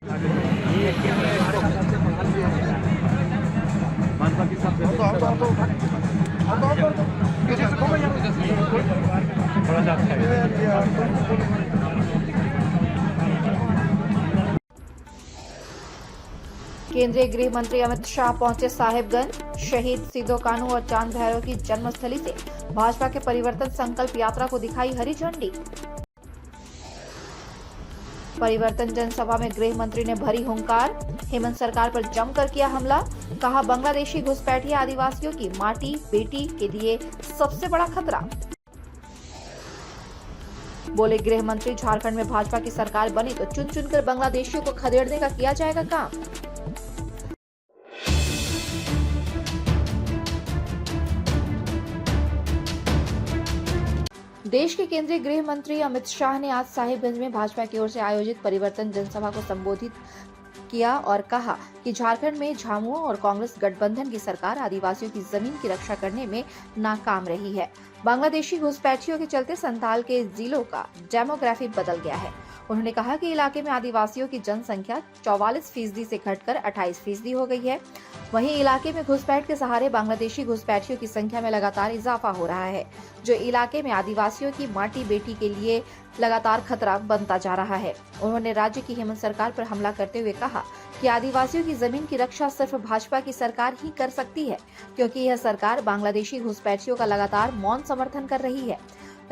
केंद्रीय गृह मंत्री अमित शाह पहुंचे साहिबगंज। शहीद सिदो कानू और चांद भैरव की जन्मस्थली से भाजपा के परिवर्तन संकल्प यात्रा को दिखाई हरी झंडी। परिवर्तन जनसभा में गृह मंत्री ने भरी हुंकार, हेमंत सरकार पर जमकर किया हमला। कहा, बांग्लादेशी घुसपैठिए आदिवासियों की माटी बेटी के लिए सबसे बड़ा खतरा। बोले गृह मंत्री, झारखंड में भाजपा की सरकार बनी तो चुन चुनकर बांग्लादेशियों को खदेड़ने का किया जाएगा काम। देश के केंद्रीय गृह मंत्री अमित शाह ने आज साहिबगंज में भाजपा की ओर से आयोजित परिवर्तन जनसभा को संबोधित किया और कहा कि झारखंड में झामुमो और कांग्रेस गठबंधन की सरकार आदिवासियों की जमीन की रक्षा करने में नाकाम रही है। बांग्लादेशी घुसपैठियों के चलते संताल के जिलों का डेमोग्राफी बदल गया है। उन्होंने कहा कि इलाके में आदिवासियों की जनसंख्या 44% से घटकर 28% हो गई है। वहीं इलाके में घुसपैठ के सहारे बांग्लादेशी घुसपैठियों की संख्या में लगातार इजाफा हो रहा है, जो इलाके में आदिवासियों की माटी बेटी के लिए लगातार खतरा बनता जा रहा है। उन्होंने राज्य की हेमंत सरकार पर हमला करते हुए कहा कि आदिवासियों की जमीन की रक्षा सिर्फ भाजपा की सरकार ही कर सकती है, क्योंकि यह सरकार बांग्लादेशी घुसपैठियों का लगातार मौन समर्थन कर रही है।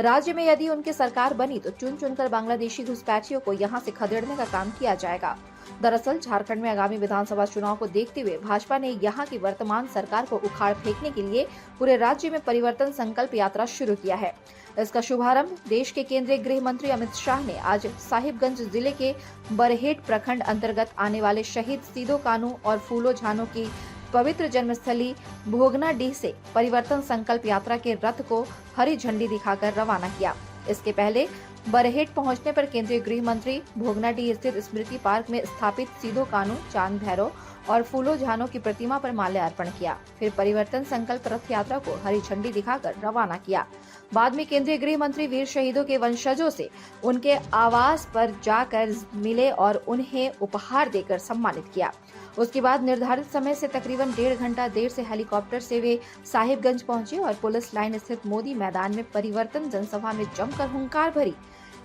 राज्य में यदि उनकी सरकार बनी तो चुन चुनकर बांग्लादेशी घुसपैठियों को यहां से खदेड़ने का काम किया जाएगा। दरअसल झारखंड में आगामी विधानसभा चुनाव को देखते हुए भाजपा ने यहां की वर्तमान सरकार को उखाड़ फेंकने के लिए पूरे राज्य में परिवर्तन संकल्प यात्रा शुरू किया है। इसका शुभारंभ देश के केंद्रीय गृह मंत्री अमित शाह ने आज साहिबगंज जिले के बरहेट प्रखंड अंतर्गत आने वाले शहीद सिदो कानू और फूलो झानो की पवित्र जन्मस्थली भोगनाडीह से परिवर्तन संकल्प यात्रा के रथ को हरी झंडी दिखाकर रवाना किया। इसके पहले बरहेट पहुंचने पर केंद्रीय गृह मंत्री भोगनाडीह स्थित स्मृति पार्क में स्थापित सिदो कानू, चांद भैरव और फूलो झानो की प्रतिमा पर माल्यार्पण किया। फिर परिवर्तन संकल्प रथ यात्रा को हरी झंडी दिखाकर रवाना किया। बाद में केंद्रीय गृह मंत्री वीर शहीदों के वंशजों से उनके आवास पर जाकर मिले और उन्हें उपहार देकर सम्मानित किया। उसके बाद निर्धारित समय से तकरीबन 1.5 घंटा देर से हेलीकॉप्टर से वे साहिबगंज पहुंचे और पुलिस लाइन स्थित मोदी मैदान में परिवर्तन जनसभा में जमकर हुंकार भरी।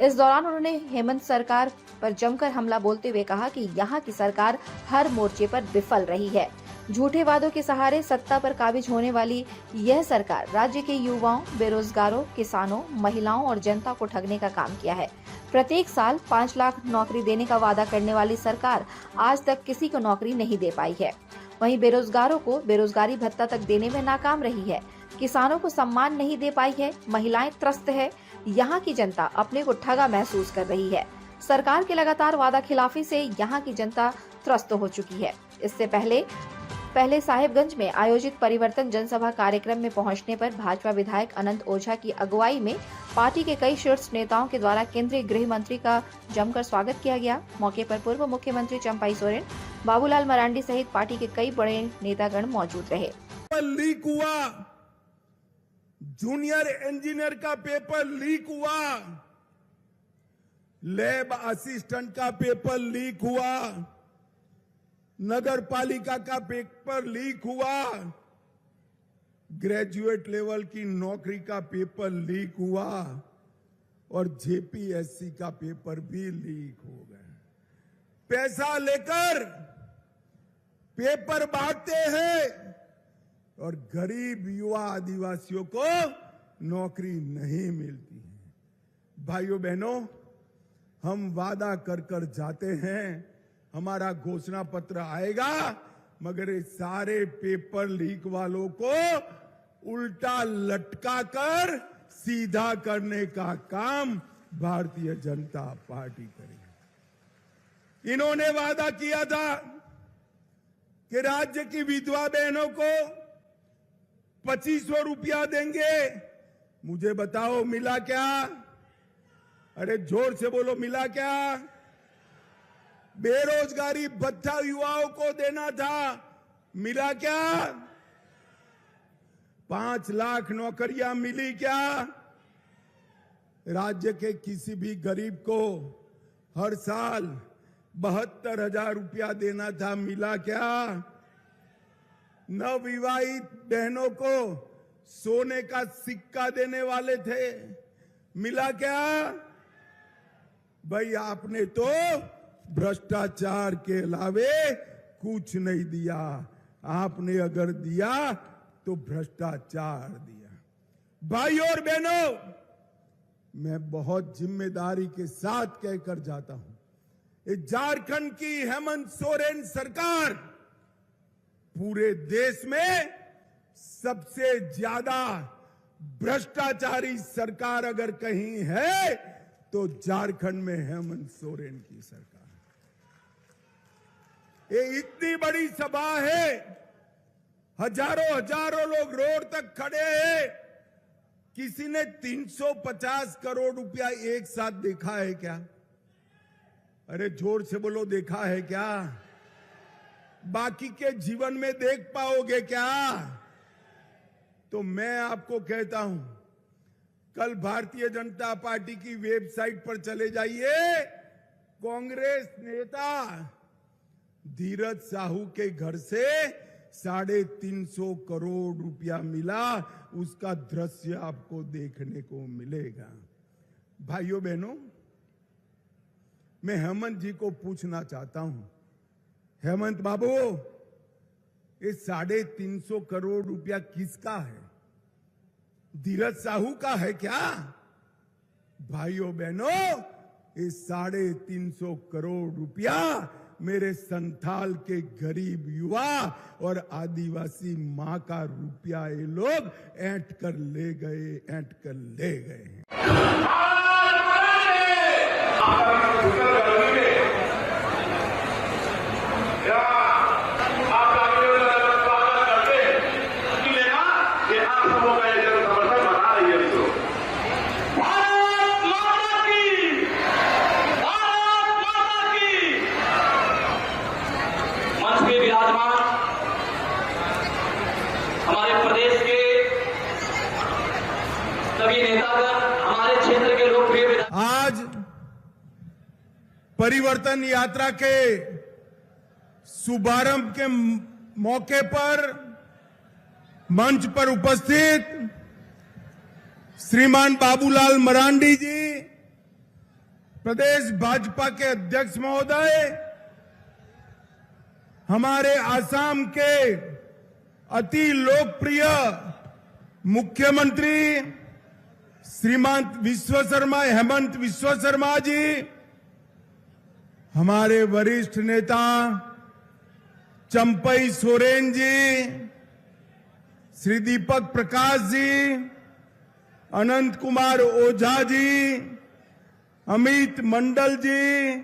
इस दौरान उन्होंने हेमंत सरकार पर जमकर हमला बोलते हुए कहा कि यहाँ की सरकार हर मोर्चे पर विफल रही है। झूठे वादों के सहारे सत्ता पर काबिज होने वाली यह सरकार राज्य के युवाओं, बेरोजगारों, किसानों, महिलाओं और जनता को ठगने का काम किया है। प्रत्येक साल 5 लाख नौकरी देने का वादा करने वाली सरकार आज तक किसी को नौकरी नहीं दे पाई है। वहीं बेरोजगारों को बेरोजगारी भत्ता तक देने में नाकाम रही है। किसानों को सम्मान नहीं दे पाई है। महिलाएं त्रस्त है। यहाँ की जनता अपने को ठगा महसूस कर रही है। सरकार के लगातार वादा खिलाफी से यहाँ की जनता त्रस्त हो चुकी है। इससे पहले साहिबगंज में आयोजित परिवर्तन जनसभा कार्यक्रम में पहुंचने पर भाजपा विधायक अनंत ओझा की अगुवाई में पार्टी के कई शीर्ष नेताओं के द्वारा केंद्रीय गृह मंत्री का जमकर स्वागत किया गया। मौके पर पूर्व मुख्यमंत्री चंपाई सोरेन, बाबूलाल मरांडी सहित पार्टी के कई बड़े नेतागण मौजूद रहे। लीक हुआ, जूनियर इंजीनियर का पेपर लीक हुआ, लैब असिस्टेंट का पेपर लीक हुआ, नगर पालिका का पेपर लीक हुआ, ग्रेजुएट लेवल की नौकरी का पेपर लीक हुआ और जेपीएससी का पेपर भी लीक हो गए। पैसा लेकर पेपर बांटते हैं और गरीब युवा आदिवासियों को नौकरी नहीं मिलती है। भाइयों बहनों, हम वादा कर कर जाते हैं, हमारा घोषणा पत्र आएगा, मगर ये सारे पेपर लीक वालों को उल्टा लटका कर सीधा करने का काम भारतीय जनता पार्टी करेगी। इन्होंने वादा किया था कि राज्य की विधवा बहनों को 2500 रुपया देंगे। मुझे बताओ मिला क्या? अरे जोर से बोलो, मिला क्या? बेरोजगारी भत्ता युवाओं को देना था, मिला क्या? 5 लाख नौकरियां मिली क्या? राज्य के किसी भी गरीब को हर साल 72,000 रुपया देना था, मिला क्या? नवविवाहित बहनों को सोने का सिक्का देने वाले थे, मिला क्या? भाई आपने तो भ्रष्टाचार के अलावे कुछ नहीं दिया। आपने अगर दिया तो भ्रष्टाचार दिया। भाइयों और बहनों, मैं बहुत जिम्मेदारी के साथ कहकर जाता हूं, झारखंड की हेमंत सोरेन सरकार पूरे देश में सबसे ज्यादा भ्रष्टाचारी सरकार अगर कहीं है तो झारखंड में हेमंत सोरेन की सरकार। ये इतनी बड़ी सभा है, हजारों लोग रोड तक खड़े हैं। किसी ने 350 करोड़ रुपया एक साथ देखा है क्या? अरे जोर से बोलो, देखा है क्या? बाकी के जीवन में देख पाओगे क्या? तो मैं आपको कहता हूं, कल भारतीय जनता पार्टी की वेबसाइट पर चले जाइए। कांग्रेस नेता धीरज साहू के घर से 350 करोड़ रुपया मिला, उसका दृश्य आपको देखने को मिलेगा। भाइयों बहनों, मैं हेमंत जी को पूछना चाहता हूं, हेमंत बाबू, ये 350 करोड़ रुपया किसका है? धीरज साहू का है क्या? भाइयों बहनों, ये 350 करोड़ रुपया मेरे संथाल के गरीब युवा और आदिवासी मां का रुपया ये लोग ऐंठ कर ले गए हैं। हमारे प्रदेश के सभी नेतागण, हमारे क्षेत्र के लोकप्रिय आज परिवर्तन यात्रा के शुभारंभ के मौके पर मंच पर उपस्थित श्रीमान बाबूलाल मरांडी जी, प्रदेश भाजपा के अध्यक्ष महोदय, हमारे आसाम के अति लोकप्रिय मुख्यमंत्री श्रीमान हेमंत विश्व शर्मा जी, हमारे वरिष्ठ नेता चंपई सोरेन जी, श्री दीपक प्रकाश जी, अनंत कुमार ओझा जी, अमित मंडल जी,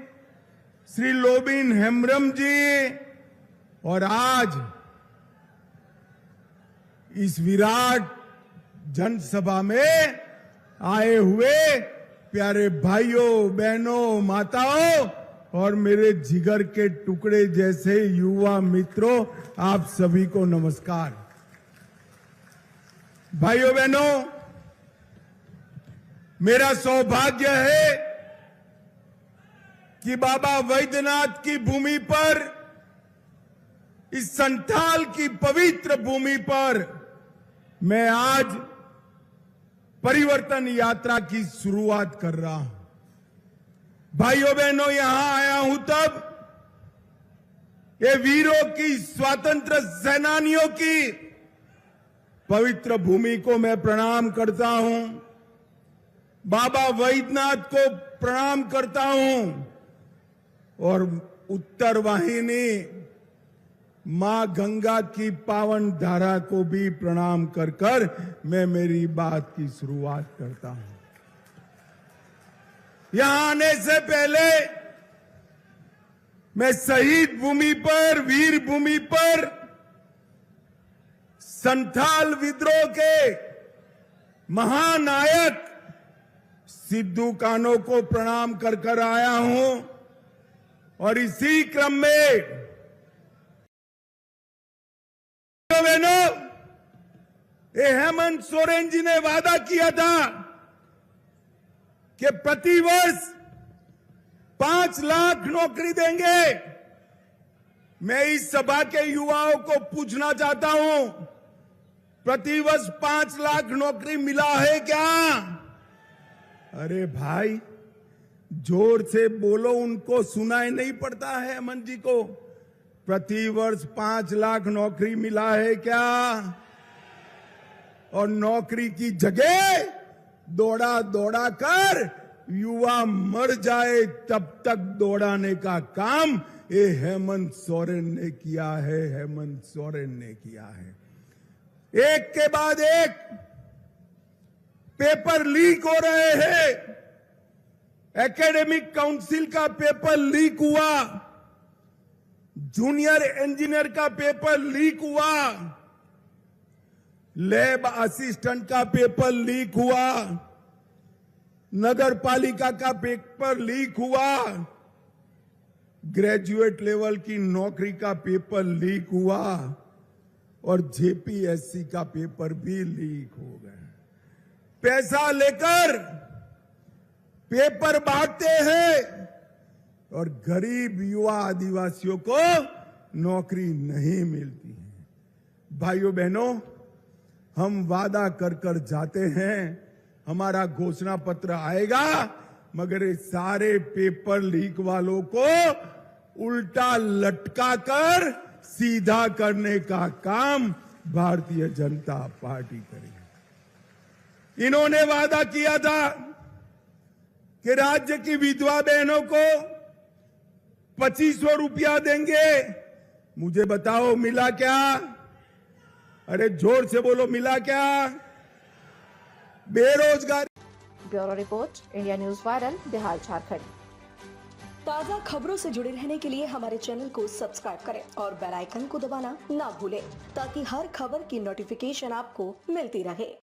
श्री लोबिन हेम्ब्रम जी, और आज इस विराट जनसभा में आए हुए प्यारे भाइयों बहनों माताओं और मेरे जिगर के टुकड़े जैसे युवा मित्रों, आप सभी को नमस्कार। भाइयों बहनों, मेरा सौभाग्य है कि बाबा वैद्यनाथ की भूमि पर, इस संथाल की पवित्र भूमि पर मैं आज परिवर्तन यात्रा की शुरुआत कर रहा हूं। भाइयों बहनों, यहां आया हूं तब ये वीरों की, स्वातंत्र सेनानियों की पवित्र भूमि को मैं प्रणाम करता हूं, बाबा वैद्यनाथ को प्रणाम करता हूं और उत्तर वाहिनी मां गंगा की पावन धारा को भी प्रणाम कर कर मैं मेरी बात की शुरुआत करता हूं। यहां आने से पहले मैं शहीद भूमि पर, वीर भूमि पर संथाल विद्रोह के महानायक सिद्धू कान्हो को प्रणाम कर कर आया हूं और इसी क्रम में हेमंत सोरेन जी ने वादा किया था कि प्रतिवर्ष 5 लाख नौकरी देंगे। मैं इस सभा के युवाओं को पूछना चाहता हूं, प्रतिवर्ष 5 लाख नौकरी मिला है क्या? अरे भाई जोर से बोलो, उनको सुनाई नहीं पड़ता है अमन जी को। प्रतिवर्ष 5 लाख नौकरी मिला है क्या? और नौकरी की जगह दौड़ा दौड़ा कर युवा मर जाए तब तक दौड़ाने का काम ये हेमंत सोरेन ने किया है, हेमंत सोरेन ने किया है। एक के बाद एक पेपर लीक हो रहे हैं। एकेडमिक काउंसिल का पेपर लीक हुआ, जूनियर इंजीनियर का पेपर लीक हुआ, लैब असिस्टेंट का पेपर लीक हुआ, नगर पालिका का पेपर लीक हुआ, ग्रेजुएट लेवल की नौकरी का पेपर लीक हुआ और जेपीएससी का पेपर भी लीक हो गए। पैसा लेकर पेपर बांटते हैं और गरीब युवा आदिवासियों को नौकरी नहीं मिलती है। भाइयों बहनों, हम वादा कर कर जाते हैं हमारा घोषणा पत्र आएगा, मगर ये सारे पेपर लीक वालों को उल्टा लटका कर सीधा करने का काम भारतीय जनता पार्टी करेगी। इन्होंने वादा किया था कि राज्य की विधवा बहनों को 2500 रुपया देंगे। मुझे बताओ मिला क्या? अरे जोर से बोलो, मिला क्या? बेरोजगारी। Bureau report, India news viral, Bihar Jharkhand. ताज़ा खबरों से जुड़े रहने के लिए हमारे चैनल को सब्सक्राइब करें और बेल आइकन को दबाना ना भूलें, ताकि हर खबर की नोटिफिकेशन आपको मिलती रहे।